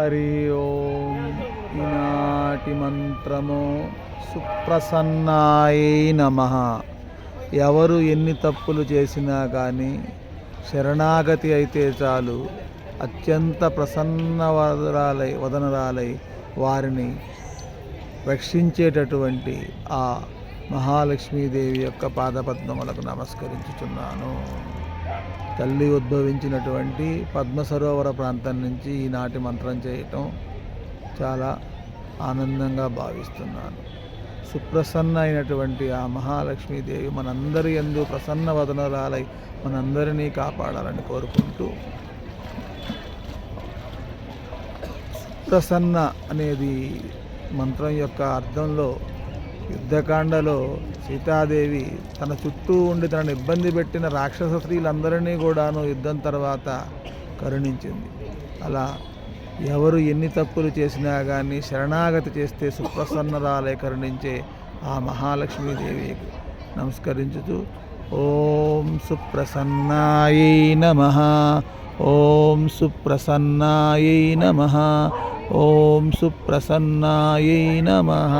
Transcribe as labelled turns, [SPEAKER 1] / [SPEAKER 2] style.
[SPEAKER 1] హరి ఓం. ఈనాటి మంత్రము సుప్రసన్నాయై నమః. ఎవరు ఎన్ని తప్పులు చేసినా కానీ శరణాగతి అయితే చాలు, అత్యంత వదనరాలై వారిని రక్షించేటటువంటి ఆ మహాలక్ష్మీదేవి యొక్క పాదపద్మములకు నమస్కరించుచున్నాను. తల్లి ఉద్భవించినటువంటి పద్మ సరోవర ప్రాంతం నుంచి ఈనాటి మంత్రం చేయటం చాలా ఆనందంగా భావిస్తున్నాను. సుప్రసన్న అయినటువంటి ఆ మహాలక్ష్మీదేవి మనందరి యందు ప్రసన్న వదనరాలై మనందరినీ కాపాడాలని కోరుకుంటూ, సుప్రసన్న అనేది మంత్రం యొక్క అర్థంలో యుద్ధకాండలో సీతాదేవి తన చుట్టూ ఉండి తనను ఇబ్బంది పెట్టిన రాక్షస స్త్రీలందరినీ కూడాను యుద్ధం తర్వాత కరుణించింది. అలా ఎవరు ఎన్ని తప్పులు చేసినా కానీ శరణాగతి చేస్తే సుప్రసన్నరాలే కరుణించే ఆ మహాలక్ష్మీదేవికి నమస్కరించుతూ ఓం సుప్రసన్నాయై నమః, ఓం సుప్రసన్నాయై నమః, ఓం సుప్రసన్నాయై నమః.